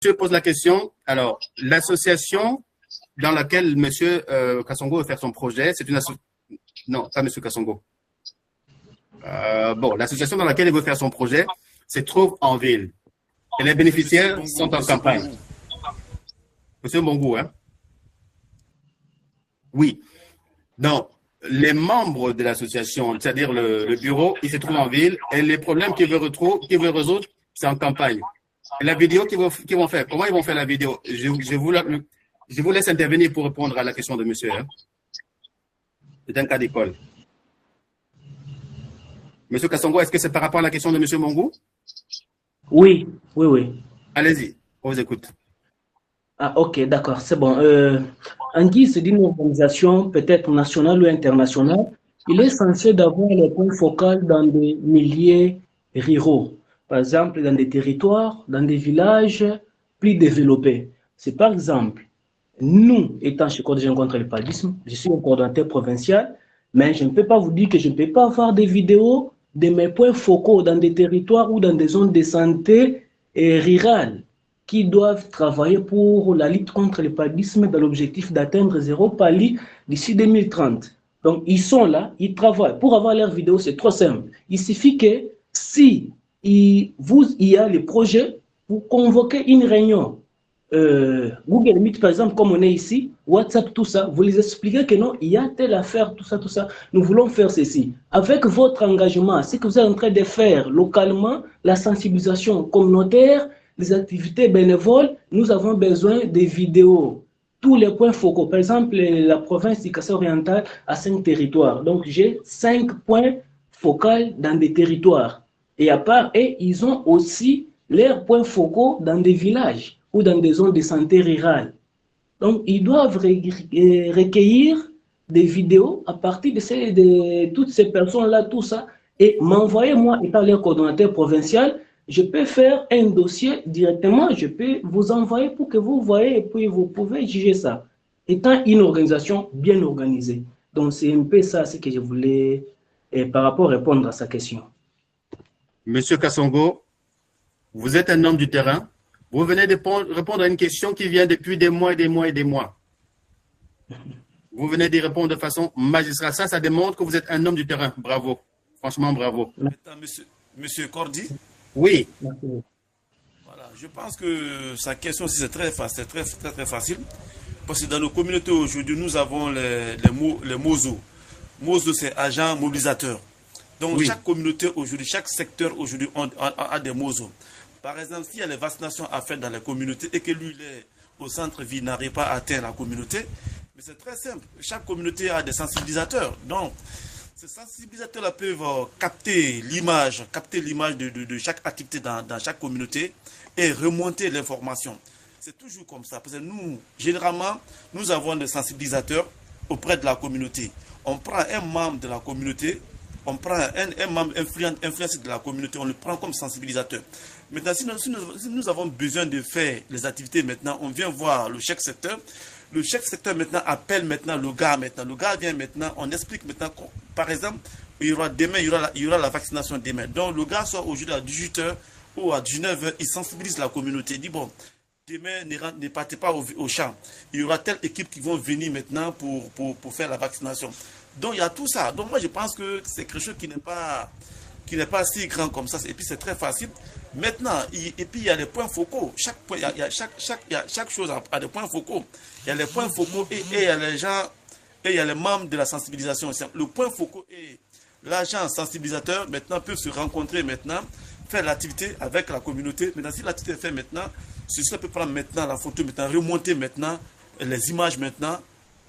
monsieur pose la question. Alors, l'association dans laquelle monsieur Kassongo veut faire son projet, c'est une association. Non, pas monsieur Kassongo. Bon, l'association dans laquelle il veut faire son projet se trouve en ville. Et les bénéficiaires sont en campagne. Monsieur Mbongo, hein? Oui. Donc, les membres de l'association, c'est-à-dire le bureau, ils se trouvent en ville et les problèmes qu'ils veulent résoudre, c'est en campagne. Et la vidéo qu'ils vont faire, comment ils vont faire la vidéo? Je vous laisse intervenir pour répondre à la question de monsieur. Hein? C'est un cas d'école. Monsieur Kassongo, est-ce que c'est par rapport à la question de monsieur Mbongo? Oui, oui, oui. Allez-y, on vous écoute. Ah, ok, d'accord, c'est bon. En guise d'une organisation peut-être nationale ou internationale, il est censé d'avoir les points focaux dans des milieux ruraux, par exemple dans des territoires, dans des villages plus développés. C'est par exemple, nous, étant chez Code contre le paludisme, je suis un coordonnateur provincial, mais je ne peux pas vous dire que je ne peux pas avoir des vidéos de mes points focaux dans des territoires ou dans des zones de santé rurales qui doivent travailler pour la lutte contre le paludisme dans l'objectif d'atteindre 0 palud d'ici 2030. Donc, ils sont là, ils travaillent. Pour avoir leur vidéo, c'est trop simple. Il suffit que si il y a le projet, vous convoquez une réunion. Google Meet, par exemple, comme on est ici, WhatsApp, tout ça, vous les expliquez que non, il y a telle affaire, tout ça, nous voulons faire ceci. Avec votre engagement, ce que vous êtes en train de faire localement, la sensibilisation communautaire, les activités bénévoles, nous avons besoin des vidéos. Tous les points focaux. Par exemple, la province du Kassai oriental a 5 territoires. Donc, j'ai 5 points focaux dans des territoires. Et à part, ils ont aussi leurs points focaux dans des villages ou dans des zones de santé rurale. Donc, ils doivent recueillir des vidéos à partir de toutes ces personnes-là, tout ça, et m'envoyer, moi, étant leur coordonnateur provincial, je peux faire un dossier directement, je peux vous envoyer pour que vous voyez et puis vous pouvez juger ça, étant une organisation bien organisée. Donc, c'est un peu ça ce que je voulais, par rapport, répondre à sa question. Monsieur Kassongo, vous êtes un homme du terrain. Vous venez de répondre à une question qui vient depuis des mois et des mois et des mois. Vous venez d'y répondre de façon magistrale. Ça démontre que vous êtes un homme du terrain. Bravo. Franchement, bravo. Monsieur Cordy? Oui. Voilà, je pense que sa question aussi c'est très facile. Parce que dans nos communautés aujourd'hui, nous avons les MOZO. MOZO, c'est agent mobilisateur. Donc, oui. Chaque communauté aujourd'hui, chaque secteur aujourd'hui a des MOZO. Par exemple, s'il y a les vaccinations à faire dans les communautés et que lui, il est au centre-ville, n'arrive pas à atteindre la communauté, mais c'est très simple. Chaque communauté a des sensibilisateurs. Donc, ces sensibilisateurs-là peuvent capter l'image de chaque activité dans chaque communauté et remonter l'information. C'est toujours comme ça. Parce que nous, généralement, nous avons des sensibilisateurs auprès de la communauté. On prend un membre de la communauté, on prend un membre influencé de la communauté, on le prend comme sensibilisateur. Maintenant, si nous avons besoin de faire les activités maintenant, on vient voir le chef secteur. Le chef secteur maintenant appelle maintenant le gars maintenant. Le gars vient maintenant, on explique maintenant, par exemple, demain, il y aura la vaccination demain. Donc le gars soit aujourd'hui à 18h ou à 19h, il sensibilise la communauté. Il dit bon, demain ne partez pas au champ. Il y aura telle équipe qui vont venir maintenant pour faire la vaccination. Donc il y a tout ça. Donc moi je pense que c'est quelque chose qui n'est pas si grand comme ça. Et puis c'est très facile. Maintenant, et puis il y a les points focaux. Chaque chose a des points focaux. Il y a les points focaux et il y a les gens, et il y a les membres de la sensibilisation. Le point focaux et l'agent sensibilisateur maintenant peuvent se rencontrer maintenant, faire l'activité avec la communauté. Maintenant, si l'activité est faite maintenant, ceci peut prendre maintenant la photo, maintenant remonter maintenant les images maintenant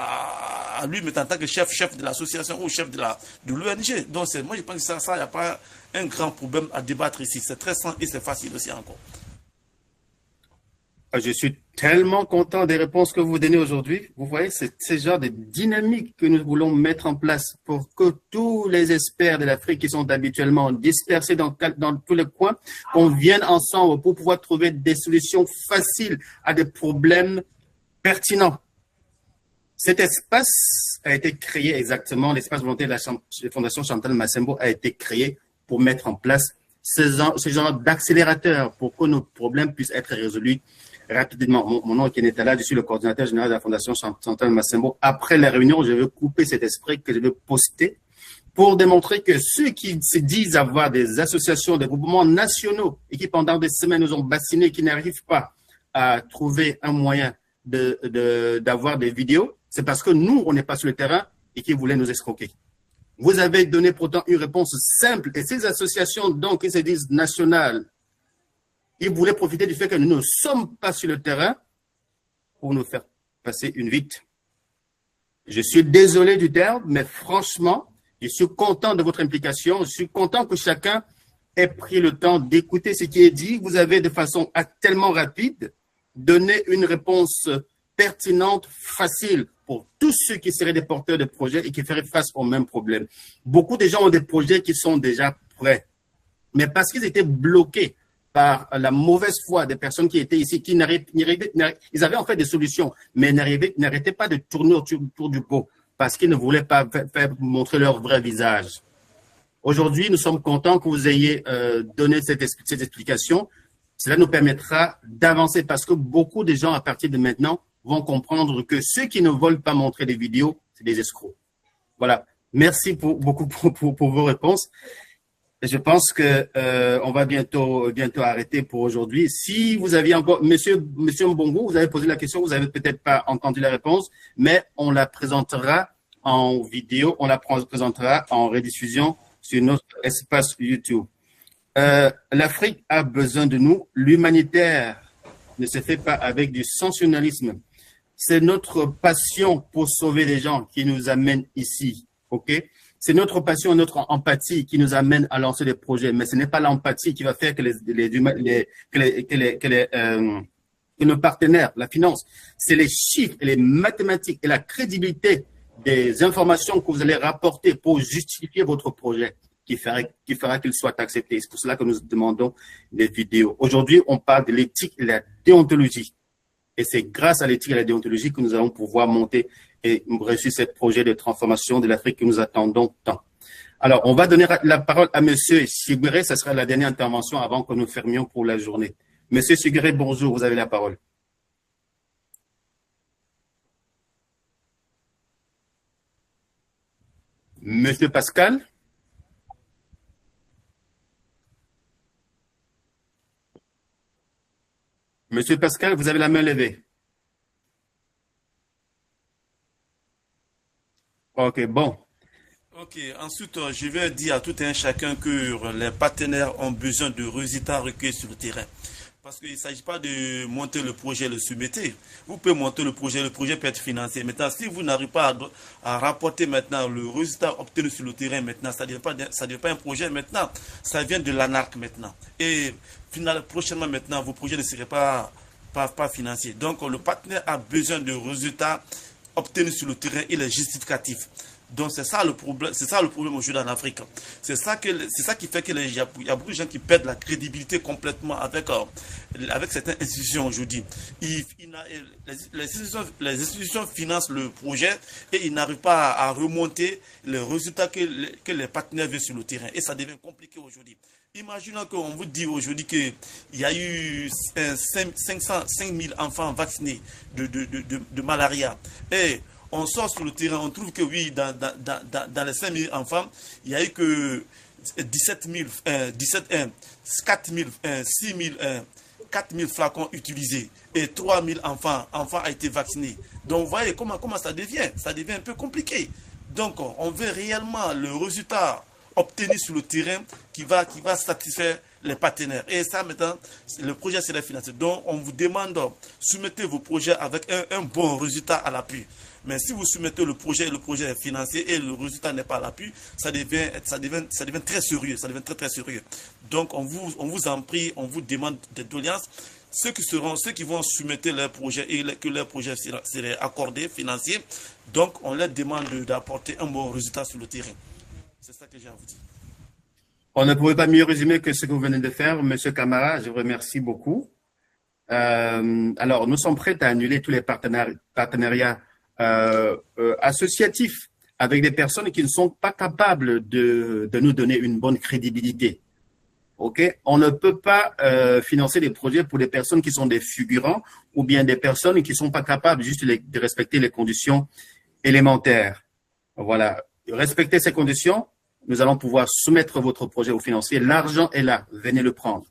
à lui maintenant en tant que chef de l'association ou chef de l'ONG. Donc moi je pense que ça, il n'y a pas un grand problème à débattre ici. C'est très simple et c'est facile aussi encore. Je suis tellement content des réponses que vous donnez aujourd'hui. Vous voyez, c'est ce genre de dynamique que nous voulons mettre en place pour que tous les experts de l'Afrique qui sont habituellement dispersés dans tous les coins, qu'on vienne ensemble pour pouvoir trouver des solutions faciles à des problèmes pertinents. Cet espace a été créé exactement, l'espace volontaire de la Fondation Chantal Massembo a été créé pour mettre en place ce genre d'accélérateur pour que nos problèmes puissent être résolus rapidement. Mon nom est Kenneth Ala, je suis le coordinateur général de la Fondation Chantal Massembo. Après la réunion, je vais couper cet esprit que je vais poster pour démontrer que ceux qui se disent avoir des associations, des groupements nationaux et qui pendant des semaines nous ont bassinés, qui n'arrivent pas à trouver un moyen d'avoir des vidéos, c'est parce que nous, on n'est pas sur le terrain et qu'ils voulaient nous escroquer. Vous avez donné pourtant une réponse simple et ces associations, donc, qui se disent nationales, ils voulaient profiter du fait que nous ne sommes pas sur le terrain pour nous faire passer une vite. Je suis désolé du terme, mais franchement, je suis content de votre implication. Je suis content que chacun ait pris le temps d'écouter ce qui est dit. Vous avez de façon tellement rapide donné une réponse pertinente, facile pour tous ceux qui seraient des porteurs de projets et qui feraient face au même problème. Beaucoup de gens ont des projets qui sont déjà prêts, mais parce qu'ils étaient bloqués par la mauvaise foi des personnes qui étaient ici, ils avaient en fait des solutions, mais n'arrêtaient pas de tourner autour du pot parce qu'ils ne voulaient pas faire montrer leur vrai visage. Aujourd'hui, nous sommes contents que vous ayez donné cette explication. Cela nous permettra d'avancer parce que beaucoup de gens, à partir de maintenant, vont comprendre que ceux qui ne veulent pas montrer des vidéos, c'est des escrocs. Voilà. Merci beaucoup pour vos réponses. Je pense que on va bientôt arrêter pour aujourd'hui. Si vous aviez encore, Monsieur Mbongo, vous avez posé la question, vous avez peut-être pas entendu la réponse, mais on la présentera en vidéo, on la présentera en rediffusion sur notre espace YouTube. L'Afrique a besoin de nous. L'humanitaire ne se fait pas avec du sensationnalisme. C'est notre passion pour sauver les gens qui nous amène ici. Ok? C'est notre passion, notre empathie qui nous amène à lancer des projets. Mais ce n'est pas l'empathie qui va faire que nos partenaires, la finance, c'est les chiffres et les mathématiques et la crédibilité des informations que vous allez rapporter pour justifier votre projet qui fera qu'il soit accepté. C'est pour cela que nous demandons des vidéos. Aujourd'hui, on parle de l'éthique et la déontologie. Et c'est grâce à l'éthique et à la déontologie que nous allons pouvoir monter et réussir ce projet de transformation de l'Afrique que nous attendons tant. Alors, on va donner la parole à Monsieur Siguré. Ce sera la dernière intervention avant que nous fermions pour la journée. Monsieur Siguré, bonjour, vous avez la parole. Monsieur Pascal. Monsieur Pascal, vous avez la main levée. OK, bon. Ok, ensuite, je vais dire à tout un chacun que les partenaires ont besoin de résultats recueillis sur le terrain. Parce qu'il ne s'agit pas de monter le projet, le soumettre. Vous pouvez monter le projet peut être financé. Maintenant, si vous n'arrivez pas à rapporter maintenant le résultat obtenu sur le terrain, maintenant, ça ne devient pas un projet maintenant, ça vient de l'anarque maintenant. Et finalement, prochainement maintenant, vos projets ne seraient pas financiers. Donc, le partenaire a besoin de résultats obtenus sur le terrain et les justificatifs. Donc c'est ça le problème aujourd'hui en Afrique. C'est ça qui fait qu'il y a beaucoup de gens qui perdent la crédibilité complètement avec certaines institutions aujourd'hui. Les institutions financent le projet et ils n'arrivent pas à remonter les résultats que les partenaires veulent sur le terrain. Et ça devient compliqué aujourd'hui. Imaginons qu'on vous dit aujourd'hui qu'il y a eu 5 000 enfants vaccinés de malaria. Et on sort sur le terrain, on trouve que oui, dans les 5 000 enfants, il n'y a eu que 4 000 flacons utilisés et 3 000 enfants ont été vaccinés. Donc, vous voyez comment ça devient. Ça devient un peu compliqué. Donc, on veut réellement le résultat obtenu sur le terrain qui va satisfaire les partenaires. Et ça, maintenant, le projet sera financé. Donc, on vous demande, soumettez vos projets avec un bon résultat à l'appui. Mais si vous soumettez le projet est financé et le résultat n'est pas à l'appui, ça devient très sérieux. Ça devient très, très sérieux. Donc, on vous en prie, on vous demande des doléances. Ceux qui vont soumettre leur projet et que leur projet serait accordé, financier, donc on leur demande d'apporter un bon résultat sur le terrain. C'est ça que j'ai à vous dire. On ne pouvait pas mieux résumer que ce que vous venez de faire, Monsieur Camara. Je vous remercie beaucoup. Alors, nous sommes prêts à annuler tous les partenariats associatifs avec des personnes qui ne sont pas capables de nous donner une bonne crédibilité. OK? On ne peut pas financer des projets pour des personnes qui sont des figurants ou bien des personnes qui ne sont pas capables juste de respecter les conditions élémentaires. Voilà. Respectez ces conditions, nous allons pouvoir soumettre votre projet aux financiers. L'argent est là, venez le prendre.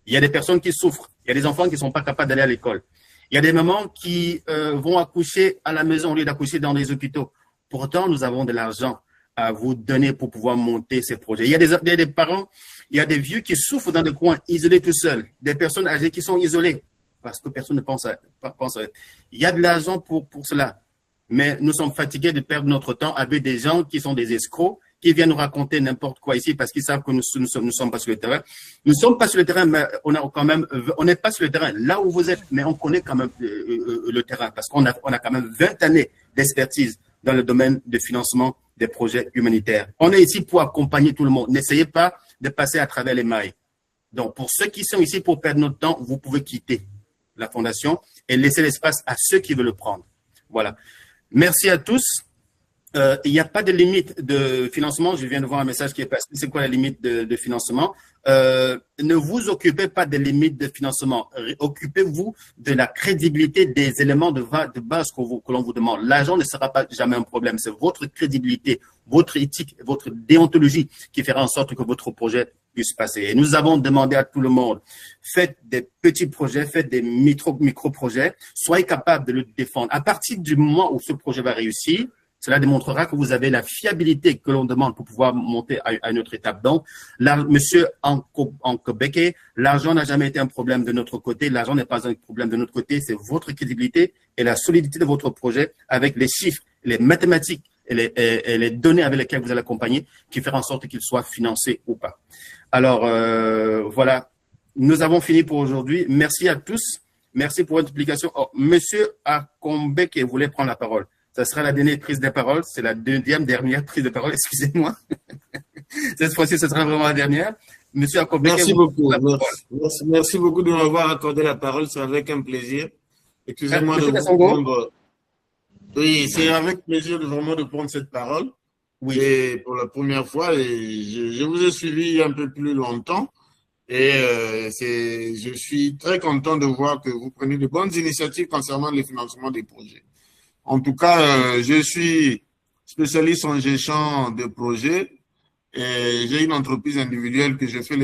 Il y a des personnes qui souffrent. Il y a des enfants qui ne sont pas capables d'aller à l'école. Il y a des mamans qui vont accoucher à la maison au lieu d'accoucher dans les hôpitaux. Pourtant, nous avons de l'argent à vous donner pour pouvoir monter ces projets. Il y a des parents, il y a des vieux qui souffrent dans des coins isolés tout seuls. Des personnes âgées qui sont isolées parce que personne ne pense à eux. Il y a de l'argent pour cela. Mais nous sommes fatigués de perdre notre temps avec des gens qui sont des escrocs, qui viennent nous raconter n'importe quoi ici parce qu'ils savent que nous sommes pas sur le terrain. Nous ne sommes pas sur le terrain, mais on n'est pas sur le terrain là où vous êtes, mais on connaît quand même le terrain parce qu'on a quand même 20 années d'expertise dans le domaine de financement des projets humanitaires. On est ici pour accompagner tout le monde. N'essayez pas de passer à travers les mailles. Donc, pour ceux qui sont ici pour perdre notre temps, vous pouvez quitter la fondation et laisser l'espace à ceux qui veulent le prendre. Voilà. Merci à tous. Il n'y a pas de limite de financement. Je viens de voir un message qui est passé. C'est quoi la limite de financement? Ne vous occupez pas des limites de financement. Occupez-vous de la crédibilité des éléments de base que l'on vous demande. L'argent ne sera pas jamais un problème. C'est votre crédibilité, votre éthique, votre déontologie qui fera en sorte que votre projet puisse passer. Et nous avons demandé à tout le monde, faites des petits projets, faites des micro-projets, soyez capables de le défendre. À partir du moment où ce projet va réussir, cela démontrera que vous avez la fiabilité que l'on demande pour pouvoir monter à une autre étape. Donc, là, monsieur Ankobeke, l'argent n'a jamais été un problème de notre côté. L'argent n'est pas un problème de notre côté. C'est votre crédibilité et la solidité de votre projet avec les chiffres, les mathématiques et les données avec lesquelles vous allez accompagner qui feront en sorte qu'il soit financé ou pas. Alors, voilà. Nous avons fini pour aujourd'hui. Merci à tous. Merci pour votre explication. Oh, monsieur Ankobeke voulait prendre la parole. Ça sera la dernière prise de parole. C'est la dernière prise de parole. Excusez-moi. Cette fois-ci, ce sera vraiment la dernière. Monsieur Ankobeke. Merci beaucoup. Merci beaucoup de m'avoir accordé la parole. C'est avec un plaisir. Excusez-moi de vous prendre. Oui, c'est avec plaisir de prendre cette parole. Oui. Et pour la première fois, je vous ai suivi un peu plus longtemps. Et je suis très content de voir que vous prenez de bonnes initiatives concernant le financement des projets. En tout cas, je suis spécialiste en gestion de projets et j'ai une entreprise individuelle que je fais les